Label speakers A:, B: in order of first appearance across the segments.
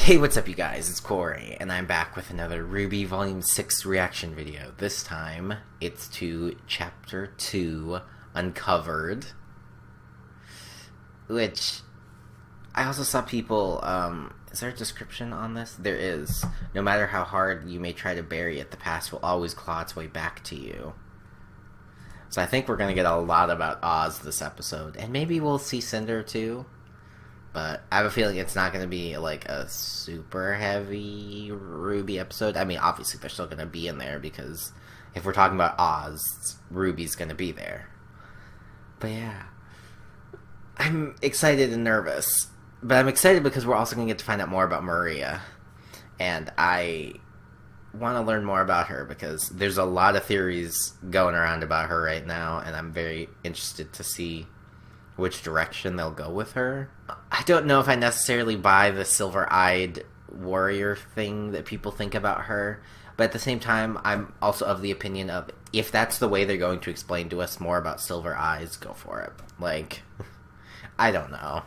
A: Hey, what's up you guys, it's Corey, and I'm back with another RWBY Volume 6 reaction video. This time, it's to Chapter 2, Uncovered. Which, I also saw people, is there a description on this? There is. No matter how hard you may try to bury it, the past will always claw its way back to you. So I think we're gonna get a lot about Oz this episode, and maybe we'll see Cinder too. But I have a feeling it's not going to be, like, a super heavy RWBY episode. I mean, obviously, they're still going to be in there, because if we're talking about Oz, RWBY's going to be there. But yeah. I'm excited and nervous. But I'm excited because we're also going to get to find out more about Maria. And I want to learn more about her, because there's a lot of theories going around about her right now, and I'm very interested to see which direction they'll go with her. I don't know if I necessarily buy the silver-eyed warrior thing that people think about her, but at the same time, I'm also of the opinion of, if that's the way they're going to explain to us more about Silver Eyes, go for it. Like, I don't know.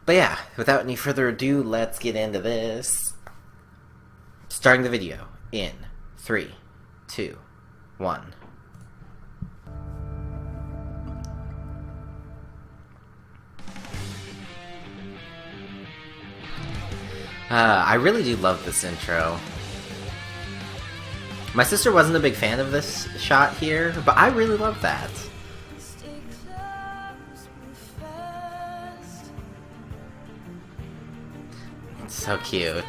A: But yeah, without any further ado, let's get into this. Starting the video in 3, 2, 1. I really do love this intro. My sister wasn't a big fan of this shot here, but I really love that. It's so cute.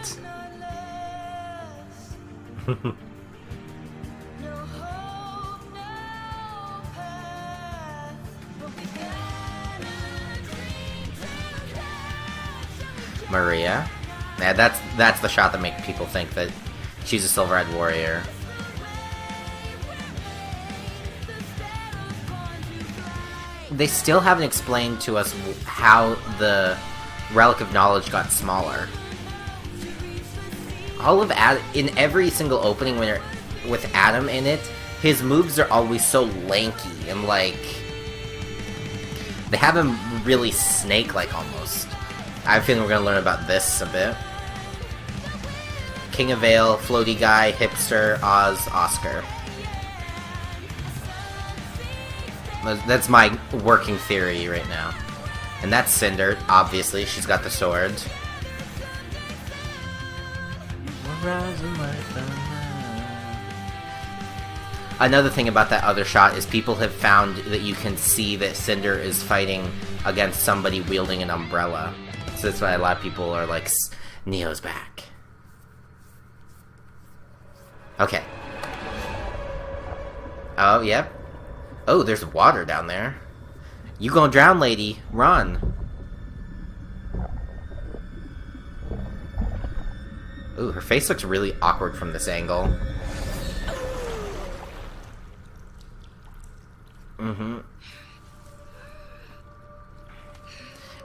A: Maria. Yeah, that's the shot that makes people think that she's a silver-eyed warrior. They still haven't explained to us how the Relic of Knowledge got smaller. All of in every single opening with Adam in it, his moves are always so lanky and like they have him really snake-like almost. I have a feeling we're gonna learn about this a bit. King of Vale, floaty guy, hipster, Oz, Oscar. That's my working theory right now. And that's Cinder, obviously. She's got the sword. Another thing about that other shot is people have found that you can see that Cinder is fighting against somebody wielding an umbrella. So that's why a lot of people are like, Neo's back. Okay. Oh, yep. Oh, there's water down there. You gonna drown, lady. Run. Ooh, her face looks really awkward from this angle.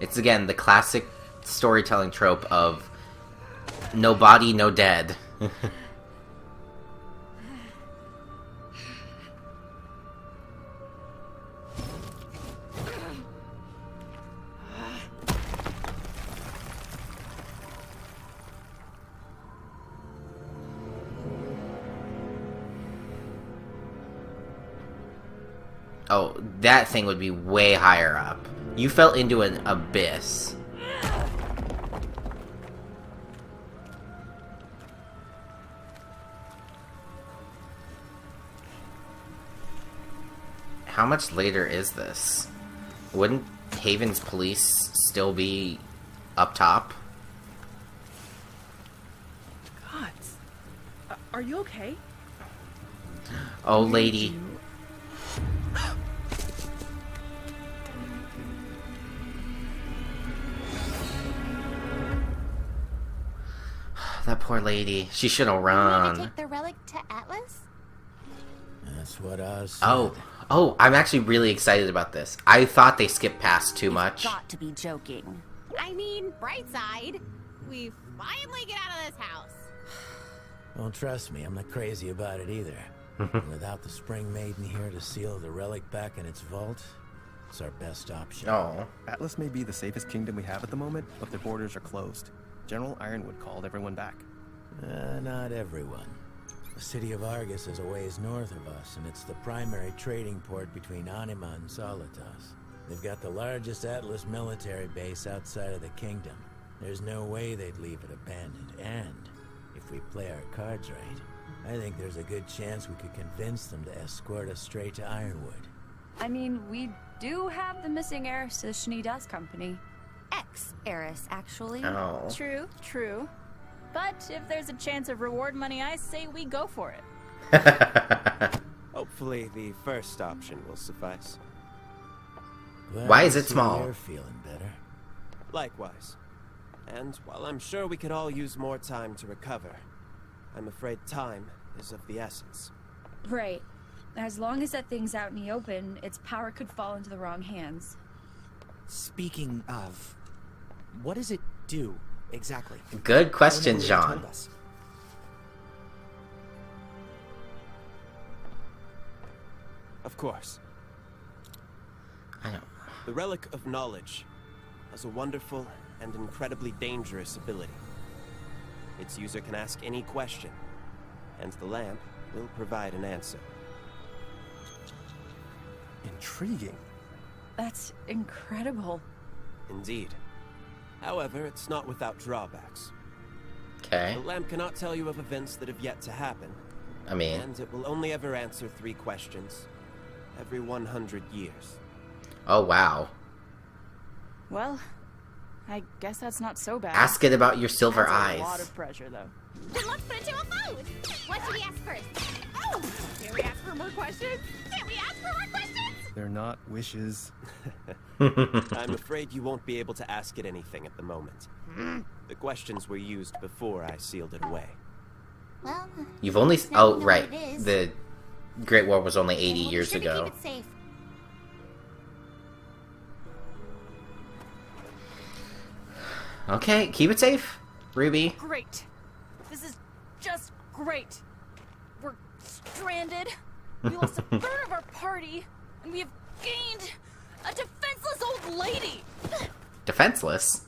A: It's, again, the classic storytelling trope of no body, no dead. Oh, that thing would be way higher up. You fell into an abyss. How much later is this? Wouldn't Haven's police still be up top?
B: Gods, are you okay?
A: Oh, lady. That poor lady. She should have run.
C: Take the relic to Atlas?
D: That's what I said.
A: Oh, I'm actually really excited about this. I thought they skipped past too much.
C: You've got to be joking.
E: I mean, bright side, we finally get out of this house.
D: Well, trust me, I'm not crazy about it either. Without the Spring Maiden here to seal the relic back in its vault, it's our best option.
A: Oh.
F: Atlas may be the safest kingdom we have at the moment, but their borders are closed. General Ironwood called everyone back.
D: Not everyone. The city of Argus is a ways north of us, and it's the primary trading port between Anima and Solitas. They've got the largest Atlas military base outside of the kingdom. There's no way they'd leave it abandoned, and if we play our cards right, I think there's a good chance we could convince them to escort us straight to Ironwood.
G: I mean, we do have the missing heiress to Shnida's company.
C: Ex-heiress, actually.
A: Oh.
H: True, true. But if there's a chance of reward money, I say we go for it.
F: Hopefully the first option will suffice.
D: Glad
A: Why is
D: to
A: it
D: see
A: small?
D: You're feeling better.
F: Likewise. And while I'm sure we could all use more time to recover, I'm afraid time is of the essence.
G: Right. As long as that thing's out in the open, its power could fall into the wrong hands.
I: Speaking of, what does it do exactly?
A: Good question,
I: Nobody
A: John.
I: told us.
F: Of course.
A: I know.
F: The Relic of Knowledge has a wonderful and incredibly dangerous ability. Its user can ask any question, and the lamp will provide an answer. Intriguing.
G: That's incredible.
F: Indeed. However, it's not without drawbacks.
A: Okay.
F: The lamp cannot tell you of events that have yet to happen,
A: I mean,
F: and it will only ever answer 3 questions every 100 years.
A: oh wow.
H: Well, I guess that's not so bad.
A: Ask it about your silver
H: That's
A: eyes.
H: a lot of pressure, though.
E: Then let's put it to a vote. What should we ask first? Oh, can we ask for more questions? Can we ask for more questions?
F: They're not wishes. I'm afraid you won't be able to ask it anything at the moment. The questions were used before I sealed it away.
C: Well,
A: You've only...
C: now we
A: Oh,
C: know
A: right.
C: what it is.
A: The Great War was only 80
C: we'll be
A: years
C: sure to
A: ago.
C: keep it safe.
A: Okay, keep it safe, Ruby.
H: Great. This is just great. We're stranded. We lost a third of our party, and we have gained a defenseless old lady.
A: Defenseless?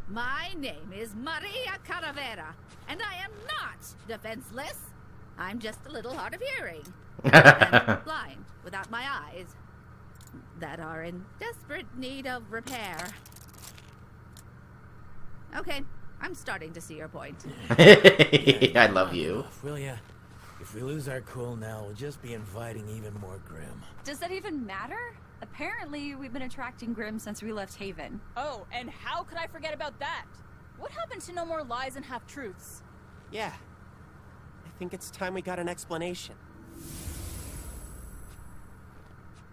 J: My name is Maria Caravera, and I am not defenseless. I'm just a little hard of hearing. And blind, without my eyes, that are in desperate need of repair. Okay, I'm starting to see your point.
A: I love you.
D: Will ya? If we lose our cool now, we'll just be inviting even more Grim.
G: Does that even matter? Apparently, we've been attracting Grimm since we left Haven.
H: Oh, and how could I forget about that? What happened to no more lies and half-truths?
F: Yeah. I think it's time we got an explanation.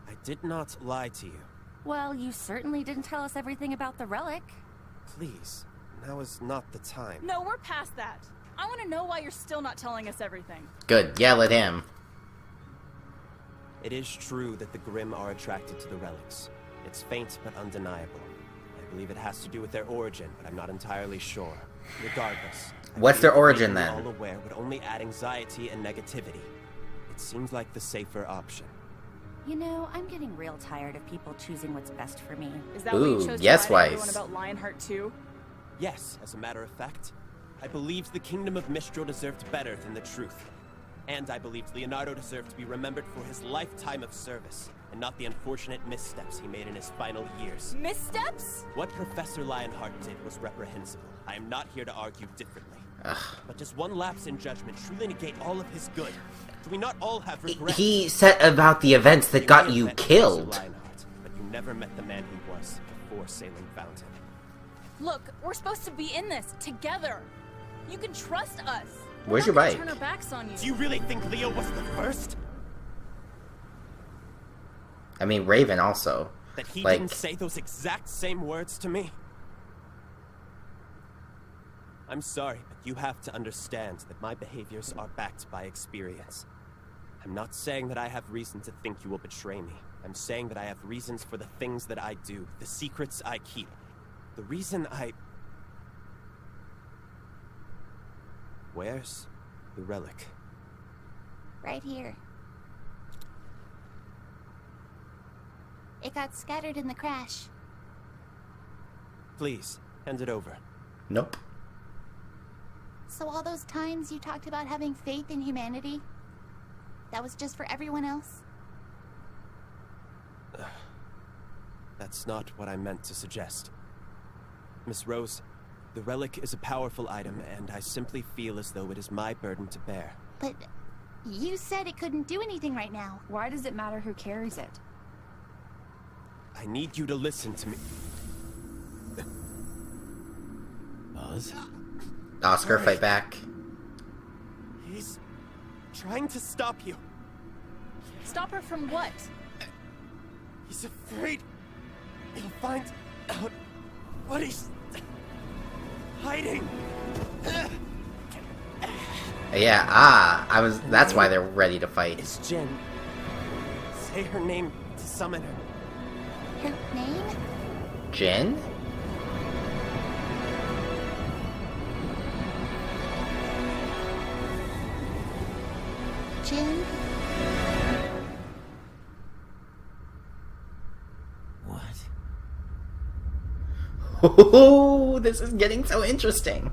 F: I did not lie to you.
C: Well, you certainly didn't tell us everything about the relic.
F: Please, now is not the time.
H: No, we're past that. I want to know why you're still not telling us everything.
A: Good, yell at him.
F: It is true that the Grimm are attracted to the relics. It's faint but undeniable. I believe it has to do with their origin, but I'm not entirely sure. Regardless, I
A: What's their
F: believe
A: origin,
F: making
A: then?
F: you all aware would only add anxiety and negativity. It seems like the safer option.
C: You know, I'm getting real tired of people choosing what's best for me.
H: Is that why you
A: Ooh,
H: chose
A: yes,
H: to lie to everyone
A: Weiss.
H: about Lionheart too?
F: Yes, as a matter of fact, I believed the Kingdom of Mistral deserved better than the truth. And I believed Leonardo deserved to be remembered for his lifetime of service, and not the unfortunate missteps he made in his final years.
H: Missteps?
F: What Professor Lionheart did was reprehensible. I am not here to argue differently.
A: Ugh.
F: But does one lapse in judgment truly negate all of his good? Do we not all have regrets?
A: He said about the events that
F: You
A: got
F: may have
A: you
F: met
A: killed.
F: Professor Lionheart, but you never met the man he was before Salem found him.
H: Look, we're supposed to be in this together. You can trust us.
A: Where's
H: We're
A: your
H: not
A: bike?
H: gonna turn our backs on you.
F: Do you really think Leo was the first?
A: I mean, Raven also.
F: That he
A: Like-
F: didn't say those exact same words to me? I'm sorry, but you have to understand that my behaviors are backed by experience. I'm not saying that I have reason to think you will betray me. I'm saying that I have reasons for the things that I do, the secrets I keep. The reason I... Where's the relic?
C: Right here. It got scattered in the crash.
F: Please, hand it over.
A: Nope.
E: So all those times you talked about having faith in humanity, that was just for everyone else?
F: That's not what I meant to suggest. Miss Rose, the relic is a powerful item, and I simply feel as though it is my burden to bear.
E: But you said it couldn't do anything right now.
G: Why does it matter who carries it?
F: I need you to listen to me.
D: Buzz?
A: Oscar, fight back.
F: He's trying to stop you.
H: Stop her from what?
F: He's afraid he'll find out what he's hiding.
A: Yeah, that's why they're ready to fight.
F: It's Jen. Say her name to summon her.
E: Her name?
A: Jin?
E: Jin?
D: What?
A: Oh, this is getting so interesting.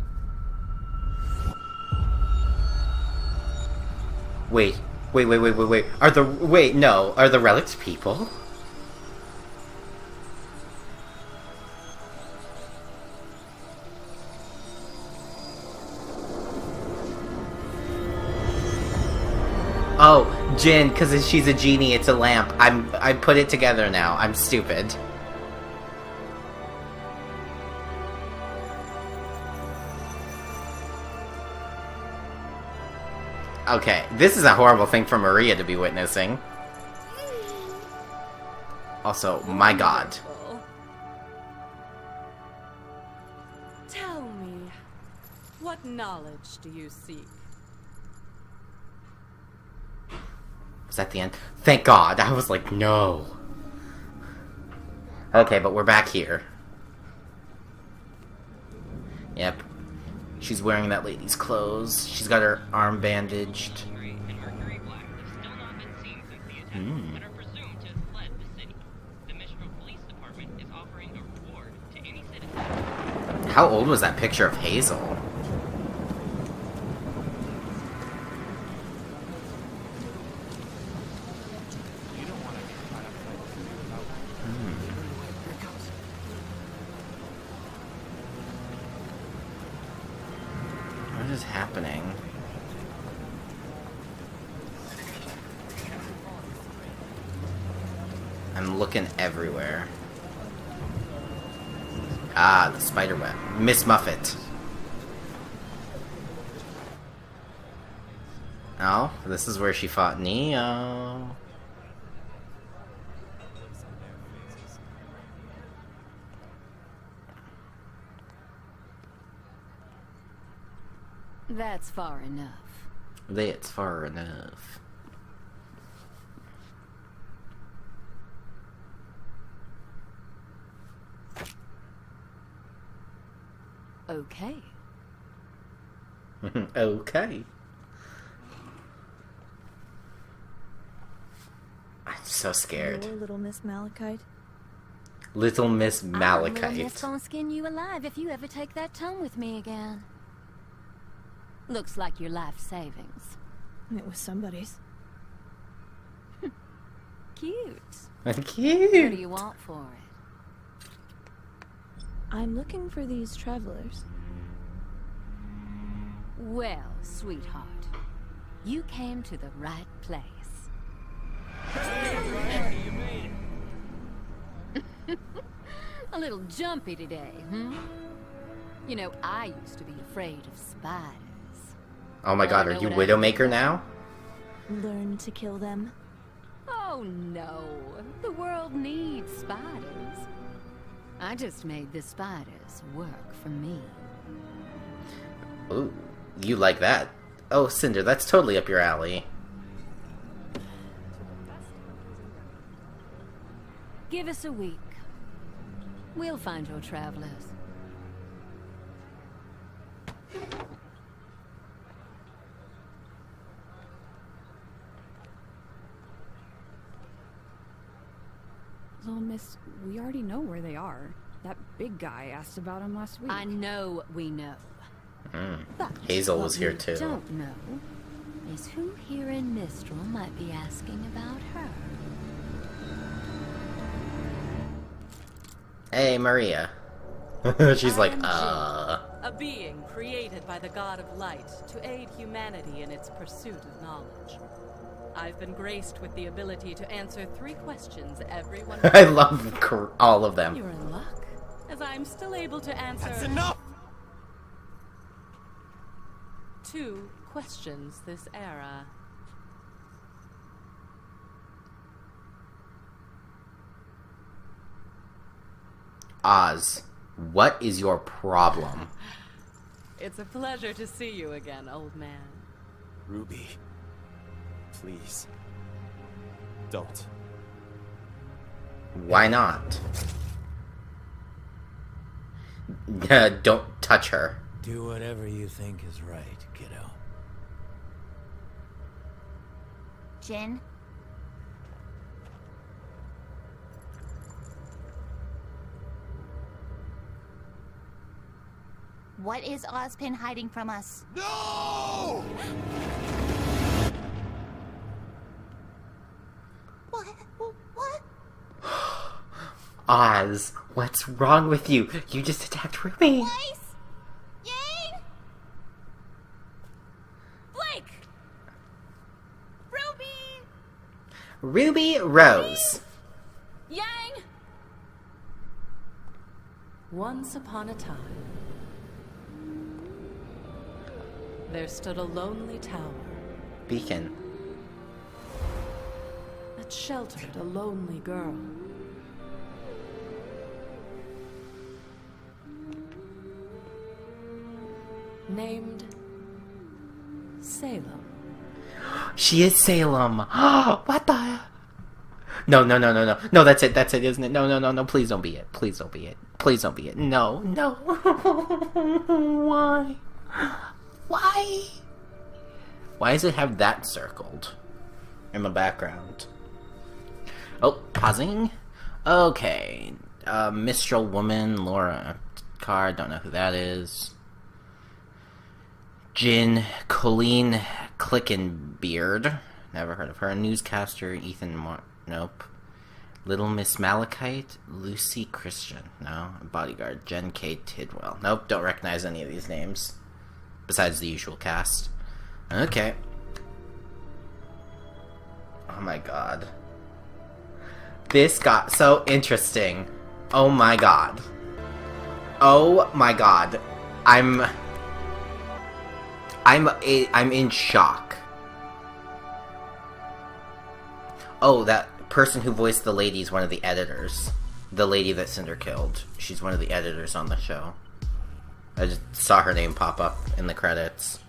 A: Wait. Are the relics people? Oh, Jin, because she's a genie, it's a lamp. I put it together now. I'm stupid. Okay, this is a horrible thing for Maria to be witnessing. Also, my god.
B: Tell me, what knowledge do you seek?
A: Was that the end? Thank god, I was like, no. Okay, but we're back here. Yep. She's wearing that lady's clothes. She's got her arm bandaged. How old was that picture of Hazel? What is happening? I'm looking everywhere. Ah, the spider web. Miss Muffet. Oh, this is where she fought Neo.
J: That's far enough.
A: That's far enough.
J: Okay.
A: Okay. I'm so scared.
H: Hello, Little Miss Malachite.
A: Little Miss
C: Little
A: Malachite.
C: Miss gonna skin you alive if you ever take that tone with me again. Looks like your life savings.
H: It was somebody's.
C: Cute.
A: Cute.
C: What do you want for it?
H: I'm looking for these travelers.
C: Well, sweetheart, you came to the right place. A little jumpy today, hmm? You know, I used to be afraid of spiders.
A: Oh my god, are you Widowmaker now?
H: Learn to kill them.
C: Oh no, the world needs spiders. I just made the spiders work for me.
A: Ooh, you like that. Oh, Cinder, that's totally up your alley.
C: Give us a week. We'll find your travelers.
B: Little Miss, we already know where they are. That big guy asked about them last week.
C: I know we know. But
A: Hazel
C: what
A: was here
C: we
A: too.
C: Don't know is who here in Mistral might be asking about her.
A: Hey, Maria. She's like,
B: A being created by the god of light to aid humanity in its pursuit of knowledge. I've been graced with the ability to answer 3 questions everyone...
A: I love all of them.
B: You're in luck, as I'm still able to answer...
F: That's enough!
B: 2 questions this era.
A: Oz, what is your problem?
B: It's a pleasure to see you again, old man.
F: Ruby, please. Don't.
A: Why not? Don't touch her.
D: Do whatever you think is right, kiddo.
E: Jin? What is Ozpin hiding from us?
F: No!
E: What? What?
A: Oz, what's wrong with you? You just attacked Ruby.
E: Blaze? Yang?
H: Blake! Ruby!
A: Ruby Rose.
H: Yang!
B: Once upon a time, there stood a lonely tower
A: Beacon.
B: that sheltered a lonely girl. Named Salem.
A: She is Salem. What the? No, no, no, no, no. No, that's it, isn't it? No, no, no, no. Please don't be it. Please don't be it. Please don't be it. No, no. Why? Why? Why does it have that circled in the background? Oh, pausing. Okay. Mistral woman, Laura Carr. Don't know who that is. Jin Colleen Clickenbeard. Never heard of her. Newscaster Ethan nope. Little Miss Malachite, Lucy Christian. No. Bodyguard Jen K. Tidwell. Nope, don't recognize any of these names. Besides the usual cast. Okay. Oh my god. This got so interesting. Oh my god. Oh my god. I'm in shock. Oh, that person who voiced the lady is one of the editors. The lady that Cinder killed. She's one of the editors on the show. I just saw her name pop up in the credits.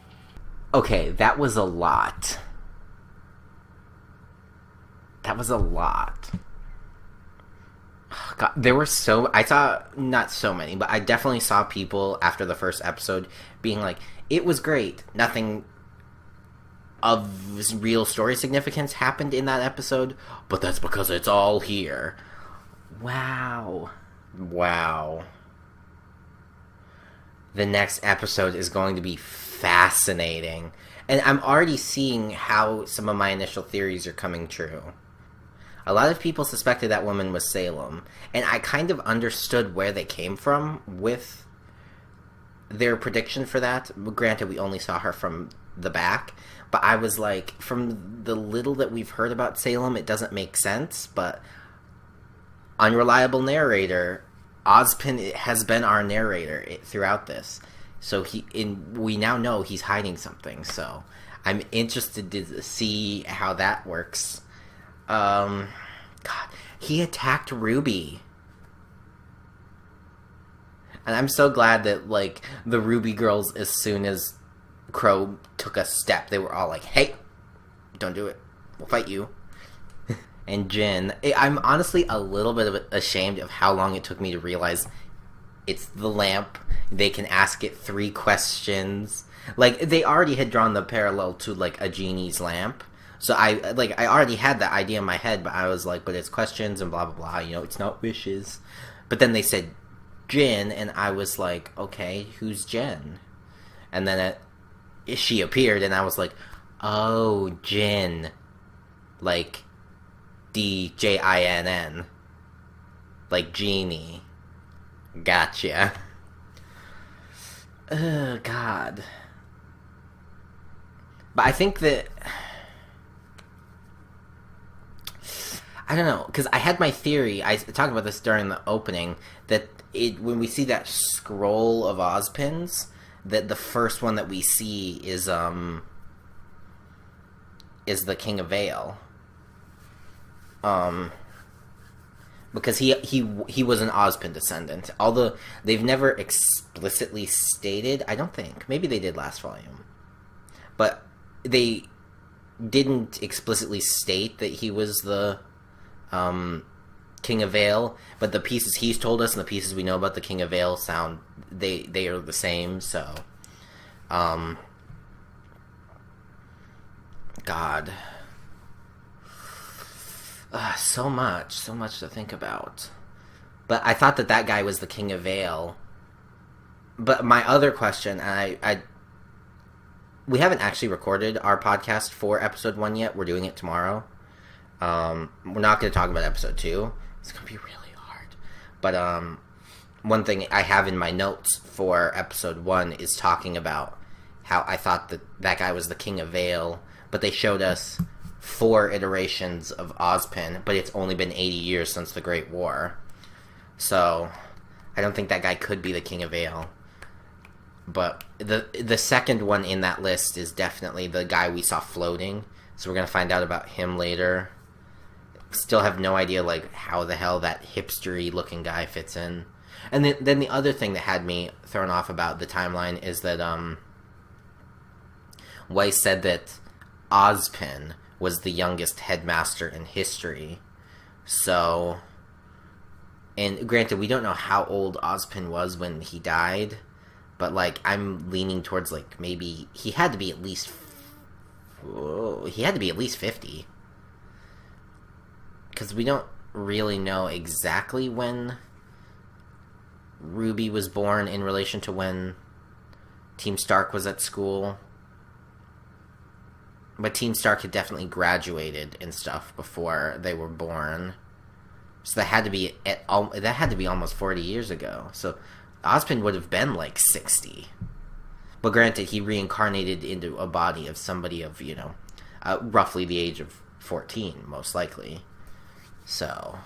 A: Okay, that was a lot. That was a lot. God, there were I saw, not so many, but I definitely saw people after the first episode being like, it was great. Nothing of real story significance happened in that episode, but that's because it's all here. Wow. Wow. The next episode is going to be fascinating. And I'm already seeing how some of my initial theories are coming true. A lot of people suspected that woman was Salem, and I kind of understood where they came from with their prediction for that. Granted, we only saw her from the back, but I was like, from the little that we've heard about Salem, it doesn't make sense, but unreliable narrator, Ozpin has been our narrator throughout this. So we now know he's hiding something, so I'm interested to see how that works. God, he attacked Ruby. And I'm so glad that, like, the Ruby girls, as soon as Crow took a step, they were all like, hey, don't do it. We'll fight you. And Jin, I'm honestly a little bit ashamed of how long it took me to realize it's the lamp. They can ask it 3 questions. Like, they already had drawn the parallel to, like, a genie's lamp. So I already had that idea in my head, but I was like, but it's questions and blah, blah, blah. You know, it's not wishes. But then they said Jin, and I was like, okay, who's Jen? and then she appeared, and I was like, oh, Jinn, like DJINN, like genie. Gotcha. Oh, God. But I think that... I don't know, because I had my theory, I talked about this during the opening, that when we see that scroll of Ozpins, that the first one that we see is the King of Vale. Because he was an Ozpin descendant. Although they've never explicitly stated, I don't think. Maybe they did last volume. But they didn't explicitly state that he was the King of Vale. But the pieces he's told us and the pieces we know about the King of Vale sound, they are the same, so. God. So much to think about. But I thought that guy was the King of Vale. But my other question, and we haven't actually recorded our podcast for episode 1 yet. We're doing it tomorrow. We're not going to talk about episode 2. It's going to be really hard. But one thing I have in my notes for episode 1 is talking about how I thought that guy was the King of Vale, but they showed us 4 iterations of Ozpin, but it's only been 80 years since the Great War. So, I don't think that guy could be the King of Vale. But the second one in that list is definitely the guy we saw floating. So we're going to find out about him later. Still have no idea, like, how the hell that hipstery looking guy fits in. And then the other thing that had me thrown off about the timeline is that, Weiss said that Ozpin was the youngest headmaster in history. So, and granted, we don't know how old Ozpin was when he died, but, like, I'm leaning towards, like, maybe he had to be at least 50. Because we don't really know exactly when RWBY was born in relation to when Team Stark was at school. But Team Stark had definitely graduated and stuff before they were born. So that had to be almost 40 years ago. So Ozpin would have been like 60. But granted, he reincarnated into a body of somebody of, roughly the age of 14, most likely. So,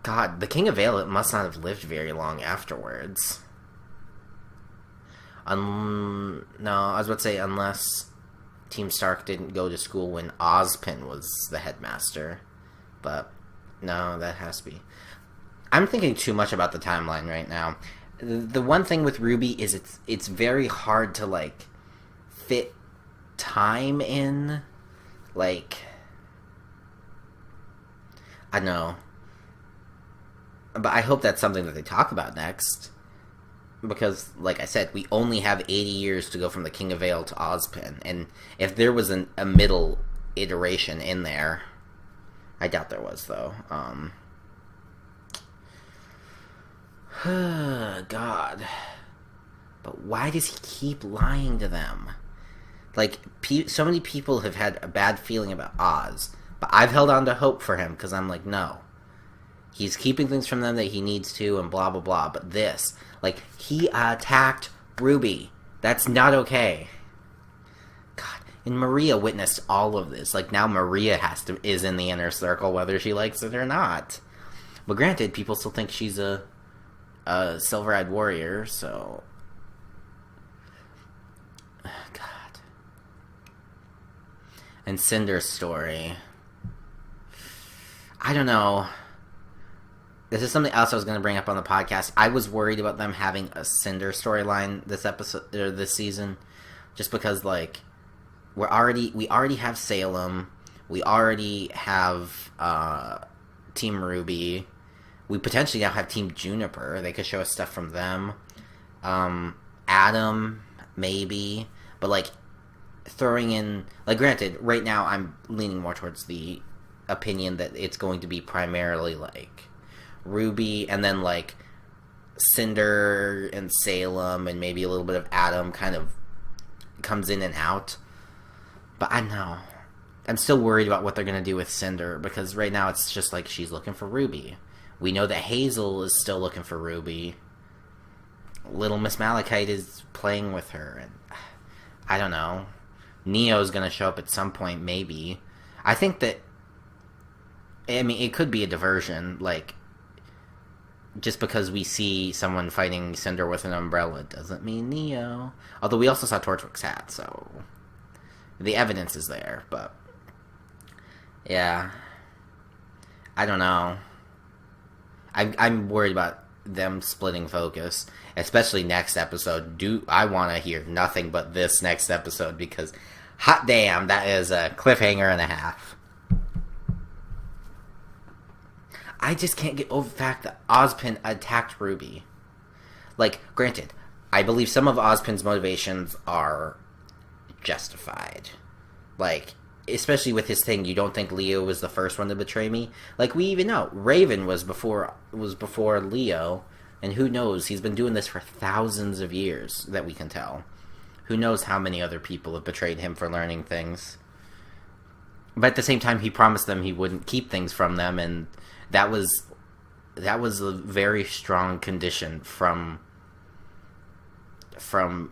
A: God, the King of Vale must not have lived very long afterwards. No, I was about to say, unless Team Stark didn't go to school when Ozpin was the headmaster. But, no, that has to be. I'm thinking too much about the timeline right now. The one thing with RWBY is it's very hard to, like, fit time in. Like, I don't know. But I hope that's something that they talk about next. Because, like I said, we only have 80 years to go from the King of Vale to Ozpin. And if there was a middle iteration in there... I doubt there was, though. God. But why does he keep lying to them? Like, so many people have had a bad feeling about Oz. But I've held on to hope for him, because I'm like, no. He's keeping things from them that he needs to, and blah, blah, blah. But this... Like, he attacked RWBY. That's not okay. God, and Maria witnessed all of this. Like, now Maria is in the inner circle, whether she likes it or not. But granted, people still think she's a silver-eyed warrior, so... God. And Cinder's story. I don't know. This is something else I was going to bring up on the podcast. I was worried about them having a Cinder storyline this episode or this season, just because, like, we already have Salem, we already have Team RWBY, we potentially now have Team Juniper. They could show us stuff from them. Adam, maybe, but like throwing in, like, granted, right now I'm leaning more towards the opinion that it's going to be primarily like RWBY, and then, like, Cinder and Salem and maybe a little bit of Adam kind of comes in and out. But I don't know. I'm still worried about what they're going to do with Cinder, because right now it's just like she's looking for Ruby. We know that Hazel is still looking for Ruby. Little Miss Malachite is playing with her, and I don't know. Neo's going to show up at some point, maybe. I think that, I mean, it could be a diversion, like, just because we see someone fighting Cinder with an umbrella doesn't mean Neo. Although we also saw Torchwick's hat, so the evidence is there, but yeah, I don't know. I'm worried about them splitting focus, especially next episode. I want to hear nothing but this next episode, because hot damn, that is a cliffhanger and a half. I just can't get over the fact that Ozpin attacked Ruby. Like, granted, I believe some of Ozpin's motivations are justified. Like, especially with his thing, you don't think Leo was the first one to betray me? Like, we even know Raven was before Leo, and who knows, he's been doing this for thousands of years, that we can tell. Who knows how many other people have betrayed him for learning things. But at the same time, he promised them he wouldn't keep things from them, and that was a very strong condition from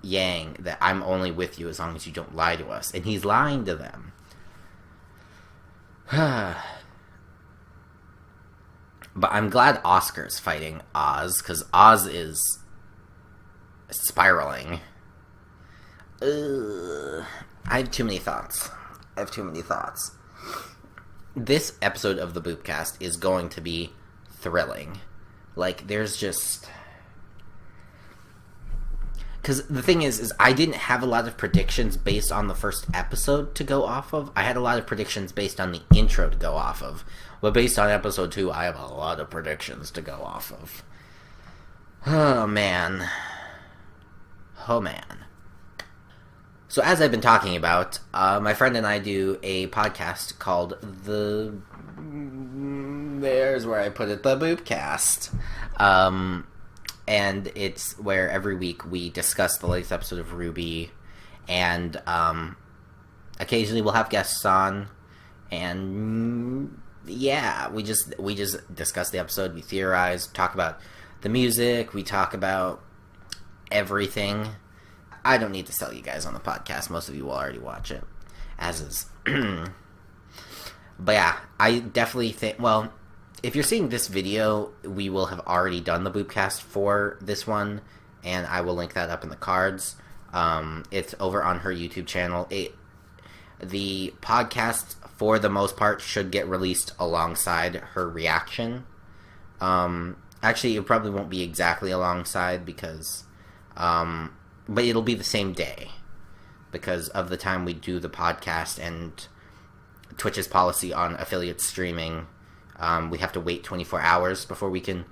A: Yang, that I'm only with you as long as you don't lie to us. And he's lying to them. But I'm glad Oscar's fighting Oz, because Oz is spiraling. I have too many thoughts. This episode of the Boopcast is going to be thrilling. Like, there's just... Because the thing is I didn't have a lot of predictions based on the first episode to go off of. I had a lot of predictions based on the intro to go off of. But based on episode 2, I have a lot of predictions to go off of. Oh, man. So as I've been talking about, my friend and I do a podcast called there's where I put it, the Boopcast. And it's where every week we discuss the latest episode of RWBY, and occasionally we'll have guests on, and yeah, we just discuss the episode, we theorize, talk about the music, we talk about everything. I don't need to tell you guys on the podcast. Most of you will already watch it, as is. But yeah, I definitely think, well, if you're seeing this video, we will have already done the Boopcast for this one, and I will link that up in the cards. It's over on her YouTube channel. The podcast, for the most part, should get released alongside her reaction. Actually, it probably won't be exactly alongside, because... but it'll be the same day, because of the time we do the podcast and Twitch's policy on affiliate streaming. We have to wait 24 hours before we can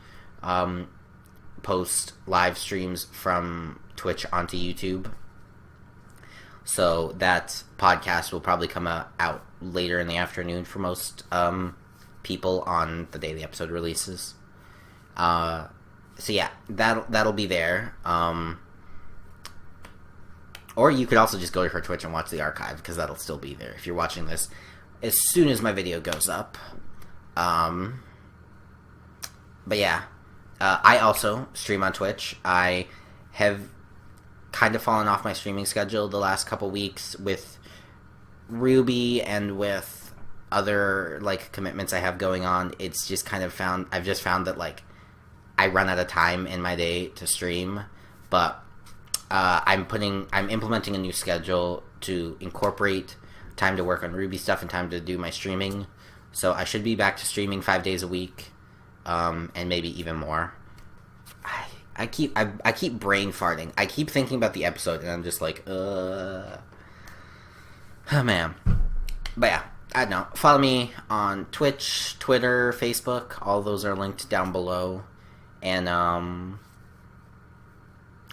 A: post live streams from Twitch onto YouTube. So that podcast will probably come out later in the afternoon for most people on the day the episode releases. So yeah, that'll be there. Or you could also just go to her Twitch and watch the archive, because that'll still be there if you're watching this as soon as my video goes up. But yeah, I also stream on Twitch. I have kind of fallen off my streaming schedule the last couple weeks with RWBY and with other, like, commitments I have going on. It's just kind of I've just found that, like, I run out of time in my day to stream, but I'm implementing a new schedule to incorporate time to work on RWBY stuff and time to do my streaming. So I should be back to streaming 5 days a week, and maybe even more. I keep brain farting. I keep thinking about the episode, and I'm just like, oh man. But yeah, I don't know. Follow me on Twitch, Twitter, Facebook. All those are linked down below. And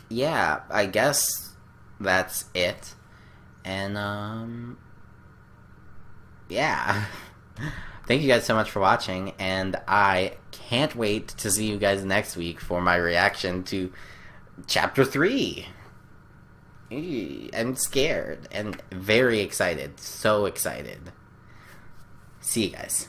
A: yeah, I guess that's it. And yeah. thank you guys so much for watching, and I can't wait to see you guys next week for my reaction to Chapter 3. I'm scared and very excited. So excited. See you guys.